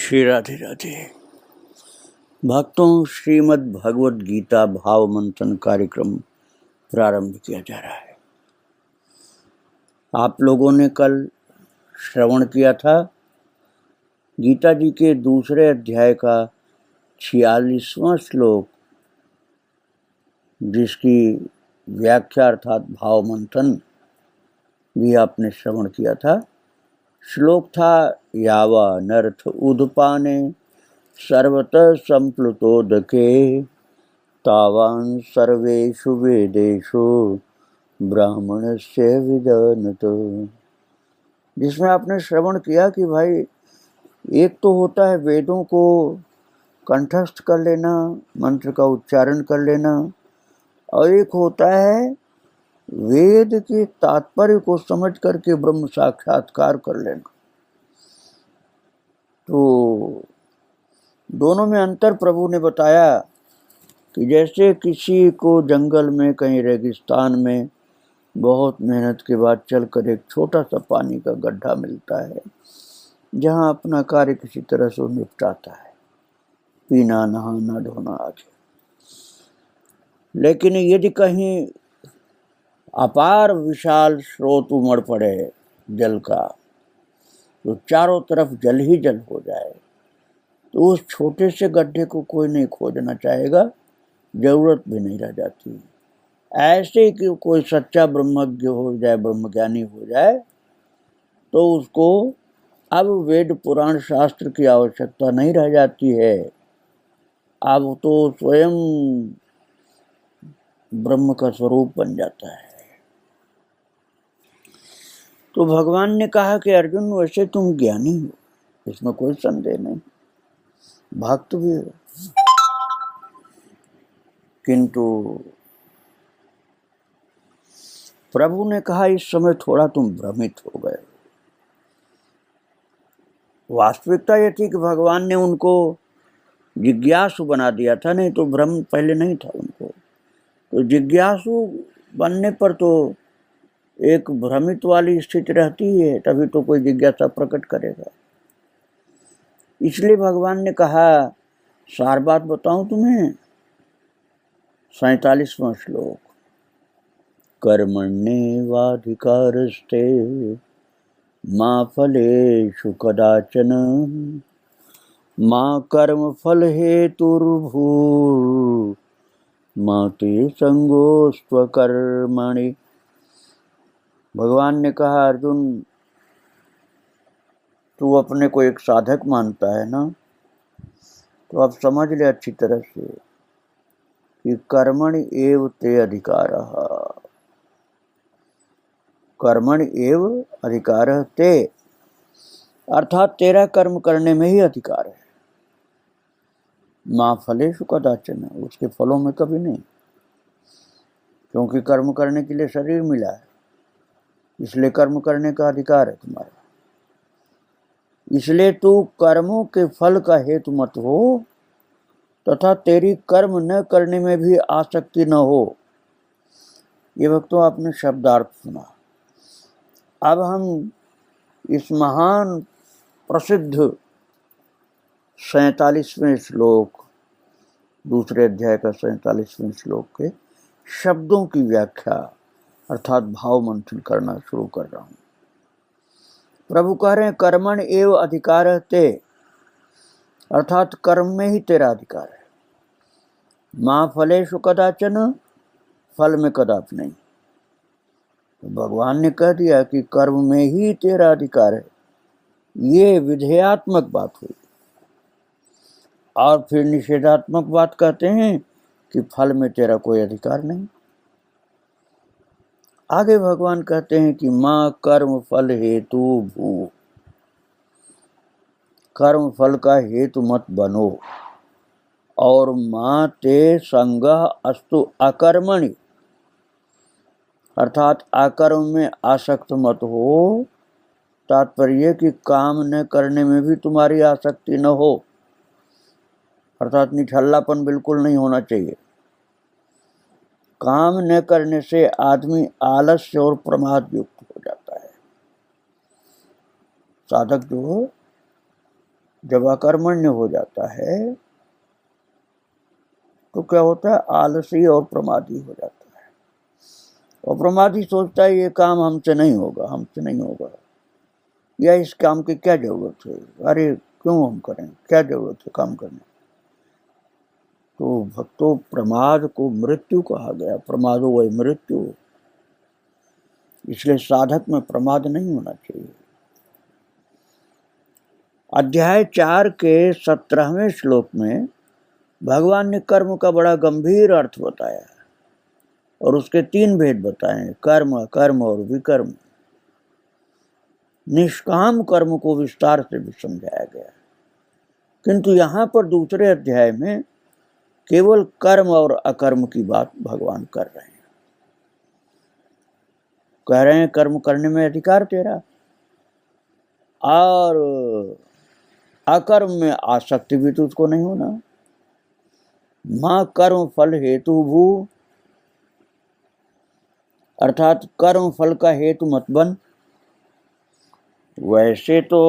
श्री राधे राधे। भक्तों, श्रीमद् भगवद गीता भाव मंथन कार्यक्रम प्रारंभ किया जा रहा है। आप लोगों ने कल श्रवण किया था गीता जी के दूसरे अध्याय का 46वां श्लोक, जिसकी व्याख्या अर्थात भाव मंथन भी आपने श्रवण किया था। श्लोक था यावा नर्थ उदपाने सर्वतः संप्लुतोदके तावान सर्वेषु वेदेषु ब्राह्मणस्य विजानतो। जिसमें आपने श्रवण किया कि भाई एक तो होता है वेदों को कंठस्थ कर लेना, मंत्र का उच्चारण कर लेना, और एक होता है वेद के तात्पर्य को समझ करके ब्रह्म साक्षात्कार कर लेना। तो दोनों में अंतर प्रभु ने बताया कि जैसे किसी को जंगल में कहीं रेगिस्तान में बहुत मेहनत के बाद चलकर एक छोटा सा पानी का गड्ढा मिलता है, जहाँ अपना कार्य किसी तरह से निपटाता है, पीना, नहाना, धोना आदि। लेकिन यदि कहीं अपार विशाल स्रोत उमड़ पड़े जल का, तो चारों तरफ जल ही जल हो जाए, तो उस छोटे से गड्ढे को कोई नहीं खोजना चाहेगा, जरूरत भी नहीं रह जाती। ऐसे कि कोई सच्चा ब्रह्मज्ञ हो जाए, ब्रह्मज्ञानी हो जाए, तो उसको अब वेद पुराण शास्त्र की आवश्यकता नहीं रह जाती है। अब तो स्वयं ब्रह्म का स्वरूप बन जाता है। तो भगवान ने कहा कि अर्जुन, वैसे तुम ज्ञानी हो, इसमें कोई संदेह नहीं, भक्त भी हो, किंतु प्रभु ने कहा इस समय थोड़ा तुम भ्रमित हो गए। वास्तविकता यह थी कि भगवान ने उनको जिज्ञासु बना दिया था, नहीं तो भ्रम पहले नहीं था उनको। तो जिज्ञासु बनने पर तो एक भ्रमित वाली स्थिति रहती है, तभी तो कोई जिज्ञासा प्रकट करेगा। इसलिए भगवान ने कहा, सार बात बताऊं तुम्हें। 47वां श्लोक, कर्मण्येवाधिकारस्ते मा फलेषु कदाचन मा कर्मफल हेतुर्भूर् मा ते संगोस्त्वकर्मणि। भगवान ने कहा, अर्जुन, तू अपने को एक साधक मानता है ना, तो अब समझ ले अच्छी तरह से कि कर्मणि एव ते अधिकारः, कर्मणि एव अधिकारः ते, अर्थात तेरा कर्म करने में ही अधिकार है। मा फलेषु कदाचन, उसके फलों में कभी नहीं, क्योंकि कर्म करने के लिए शरीर मिला है, इसलिए कर्म करने का अधिकार है तुम्हारा। इसलिए तू कर्मों के फल का हेतु मत हो, तथा तेरी कर्म न करने में भी आसक्ति न हो। ये भक्तों, आपने शब्दार्थ सुना। अब हम इस महान प्रसिद्ध 47वें श्लोक, दूसरे अध्याय का 47वें श्लोक के शब्दों की व्याख्या अर्थात भाव मंथन करना शुरू कर रहा हूं। प्रभु कह रहे हैं, कर्मण एव अधिकारः ते, अर्थात कर्म में ही तेरा अधिकार है। मा फलेषु कदाचन, फल में कदापि नहीं। तो भगवान ने कह दिया कि कर्म में ही तेरा अधिकार है, ये विधेयात्मक बात हुई। और फिर निषेधात्मक बात कहते हैं कि फल में तेरा कोई अधिकार नहीं। आगे भगवान कहते हैं कि मां कर्म फल हेतु भू, कर्म फल का हेतु मत बनो, और मां ते संगः अस्तु अकर्मणि, अर्थात अकर्म में आसक्त मत हो। तात्पर्य कि काम न करने में भी तुम्हारी आसक्ति न हो, अर्थात निठल्लापन बिल्कुल नहीं होना चाहिए। काम न करने से आदमी आलस्य और प्रमाद युक्त हो जाता है। साधक जो जब अकर्मण्य हो जाता है तो क्या होता है, आलसी और प्रमादी हो जाता है। और प्रमादी सोचता है ये काम हमसे नहीं होगा, या इस काम की क्या जरूरत है, अरे क्यों हम करें, क्या जरूरत है काम करने। तो भक्तों, प्रमाद को मृत्यु कहा गया, प्रमादो वही मृत्यु, इसलिए साधक में प्रमाद नहीं होना चाहिए। अध्याय 4 के 17वें श्लोक में भगवान ने कर्म का बड़ा गंभीर अर्थ बताया और उसके 3 भेद बताए, कर्म, अकर्म और विकर्म। निष्काम कर्म को विस्तार से भी समझाया गया, किंतु यहाँ पर दूसरे अध्याय में केवल कर्म और अकर्म की बात भगवान कर रहे हैं। कह रहे हैं कर्म करने में अधिकार तेरा, और अकर्म में आसक्ति भी तुझको नहीं होना। मां कर्म फल हेतु भू, अर्थात कर्म फल का हेतु मत बन। वैसे तो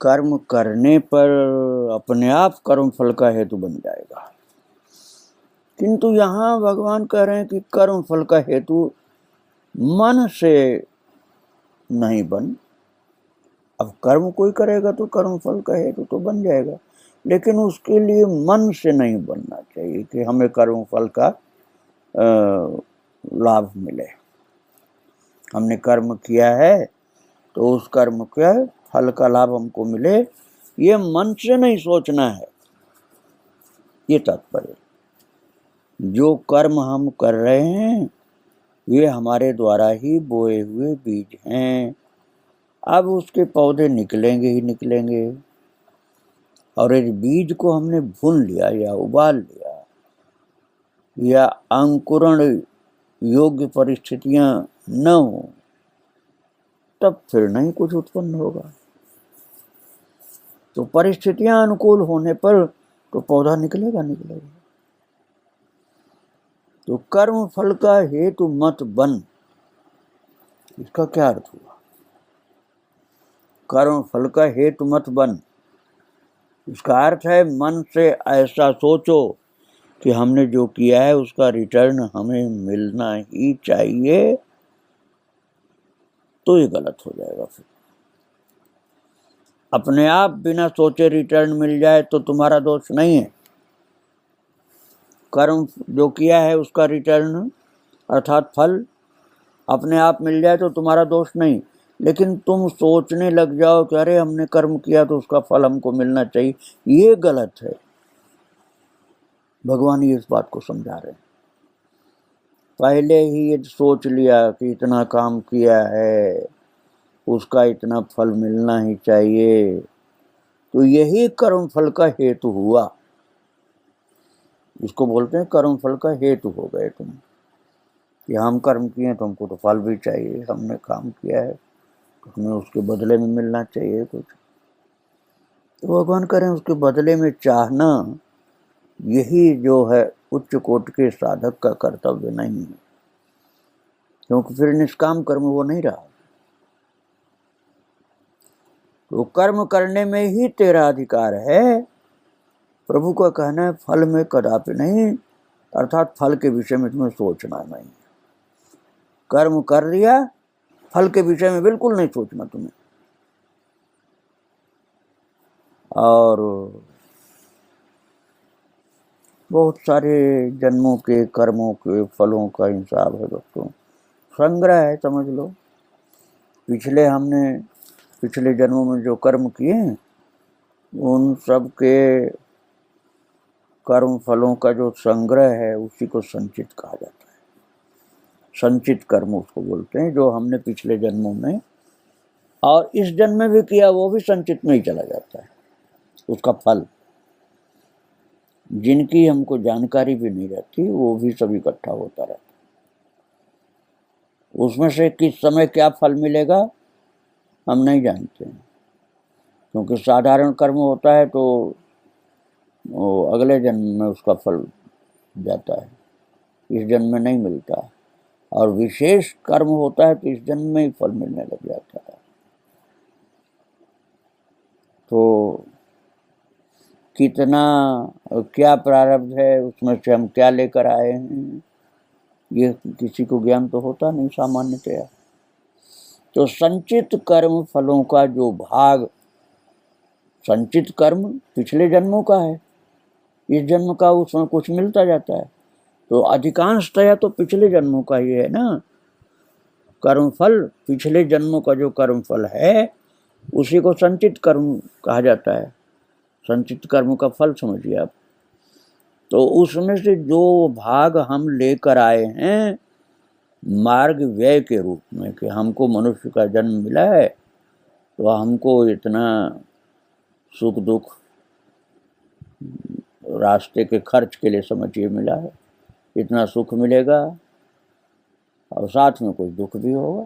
कर्म करने पर अपने आप कर्म फल का हेतु बन जाएगा, किंतु यहाँ भगवान कह रहे हैं कि कर्म फल का हेतु मन से नहीं बन। अब कर्म कोई करेगा तो कर्म फल का हेतु तो बन जाएगा, लेकिन उसके लिए मन से नहीं बनना चाहिए कि हमें कर्म फल का लाभ मिले। हमने कर्म किया है तो उस कर्म के फल का लाभ हमको मिले, ये मन से नहीं सोचना है, ये तात्पर्य। जो कर्म हम कर रहे हैं ये हमारे द्वारा ही बोए हुए बीज हैं, अब उसके पौधे निकलेंगे ही निकलेंगे। और यदि बीज को हमने भून लिया या उबाल लिया या अंकुरण योग्य परिस्थितियां न हो, तब फिर नहीं कुछ उत्पन्न होगा। तो परिस्थितियां अनुकूल होने पर तो पौधा निकलेगा। तो कर्म फल का हेतु मत बन, इसका क्या अर्थ हुआ? कर्म फल का हेतु मत बन, इसका अर्थ है मन से ऐसा सोचो कि हमने जो किया है उसका रिटर्न हमें मिलना ही चाहिए, तो ये गलत हो जाएगा। फिर अपने आप बिना सोचे रिटर्न मिल जाए तो तुम्हारा दोष नहीं है। कर्म जो किया है उसका रिटर्न अर्थात फल अपने आप मिल जाए तो तुम्हारा दोष नहीं, लेकिन तुम सोचने लग जाओ कि अरे हमने कर्म किया तो उसका फल हमको मिलना चाहिए, ये गलत है। भगवान ये इस बात को समझा रहे हैं। पहले ही ये सोच लिया कि इतना काम किया है उसका इतना फल मिलना ही चाहिए, तो यही कर्म फल का हेतु हुआ। इसको बोलते हैं कर्म फल का हेतु हो गए तुम, कि हम कर्म किए तो हमको तो फल भी चाहिए, हमने काम किया है तो हमें उसके बदले में मिलना चाहिए कुछ। तो भगवान करें उसके बदले में चाहना, यही जो है उच्च कोट के साधक का कर्तव्य नहीं है, क्योंकि फिर निष्काम कर्म वो नहीं रहा। तो कर्म करने में ही तेरा अधिकार है। प्रभु का कहना है फल में कदापि नहीं, अर्थात फल के विषय में तुम्हें सोचना नहीं। कर्म कर लिया, फल के विषय में बिल्कुल नहीं सोचना तुम्हें। और बहुत सारे जन्मों के कर्मों के फलों का हिसाब है दोस्तों, संग्रह है समझ लो। पिछले जन्मों में जो कर्म किए हैं उन सब के कर्म फलों का जो संग्रह है उसी को संचित कहा जाता है। संचित कर्म उसको बोलते हैं, जो हमने पिछले जन्मों में और इस जन्म में भी किया वो भी संचित में ही चला जाता है, उसका फल। जिनकी हमको जानकारी भी नहीं रहती वो भी सब इकट्ठा होता रहता है। उसमें से किस समय क्या फल मिलेगा हम नहीं जानते हैं, क्योंकि साधारण कर्म होता है तो वो अगले जन्म में उसका फल जाता है, इस जन्म में नहीं मिलता। और विशेष कर्म होता है तो इस जन्म में ही फल मिलने लग जाता है। तो कितना क्या प्रारब्ध है, उसमें से हम क्या लेकर आए हैं, ये किसी को ज्ञान तो होता नहीं सामान्यतया। तो संचित कर्म फलों का जो भाग, संचित कर्म पिछले जन्मों का है, इस जन्म का उसमें कुछ मिलता जाता है, तो अधिकांशतया तो पिछले जन्मों का ही है ना। कर्मफल पिछले जन्मों का जो कर्मफल है उसी को संचित कर्म कहा जाता है। संचित कर्म का फल समझिए आप। तो उसमें से जो भाग हम लेकर आए हैं मार्ग व्यय के रूप में, कि हमको मनुष्य का जन्म मिला है तो हमको इतना सुख दुख रास्ते के खर्च के लिए समझिए मिला है, इतना सुख मिलेगा और साथ में कुछ दुख भी होगा।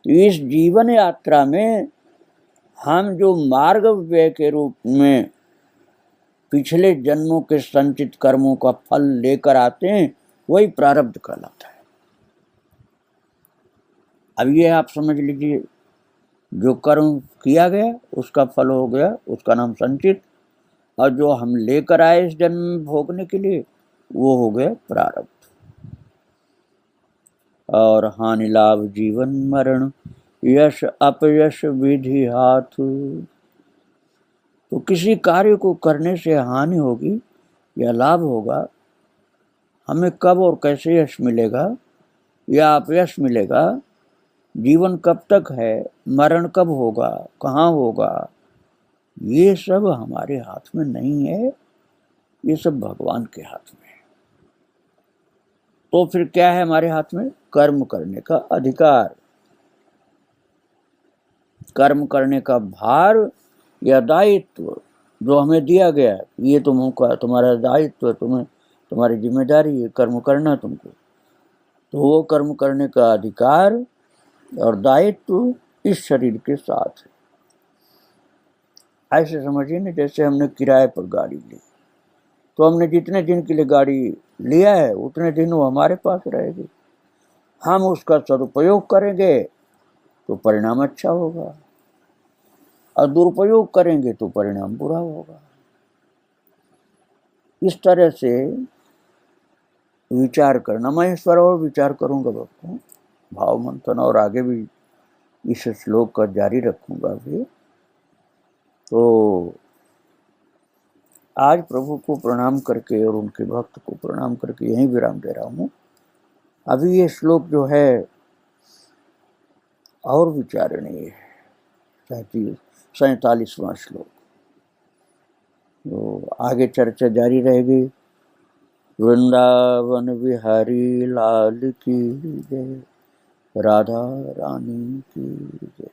तो इस जीवन यात्रा में हम जो मार्ग व्यय के रूप में पिछले जन्मों के संचित कर्मों का फल लेकर आते हैं वही प्रारब्ध कहलाता है। अब ये आप समझ लीजिए, जो कर्म किया गया उसका फल हो गया, उसका नाम संचित, और जो हम लेकर आए इस जन्म में भोगने के लिए वो हो गए प्रारब्ध। और हानि लाभ जीवन मरण यश अपयश विधि हाथ। तो किसी कार्य को करने से हानि होगी या लाभ होगा, हमें कब और कैसे यश मिलेगा या अपयश मिलेगा, जीवन कब तक है, मरण कब होगा, कहाँ होगा, ये सब हमारे हाथ में नहीं है, ये सब भगवान के हाथ में है। तो फिर क्या है हमारे हाथ में? कर्म करने का अधिकार, कर्म करने का भार या दायित्व जो हमें दिया गया है, ये तुमका तुम्हारा दायित्व है, तुम्हें तुम्हारी जिम्मेदारी है कर्म करना तुमको। तो वो कर्म करने का अधिकार और दायित्व इस शरीर के साथ है। ऐसे समझिए ना, जैसे हमने किराए पर गाड़ी ली, तो हमने जितने दिन के लिए गाड़ी लिया है उतने दिन वो हमारे पास रहेगी। हम उसका सदुपयोग करेंगे तो परिणाम अच्छा होगा, और दुरुपयोग करेंगे तो परिणाम बुरा होगा। इस तरह से विचार करना। मैं इस पर और विचार करूंगा दोस्तों, भाव मंथन, और आगे भी इस श्लोक का जारी रखूंगा भी। तो आज प्रभु को प्रणाम करके और उनके भक्त को प्रणाम करके यहीं विराम दे रहा हूँ। अभी ये श्लोक जो है और विचारणीय है, 47वां श्लोक। तो आगे चर्चा जारी रहेगी। वृंदावन बिहारी लाल की जय, राधा रानी की जय।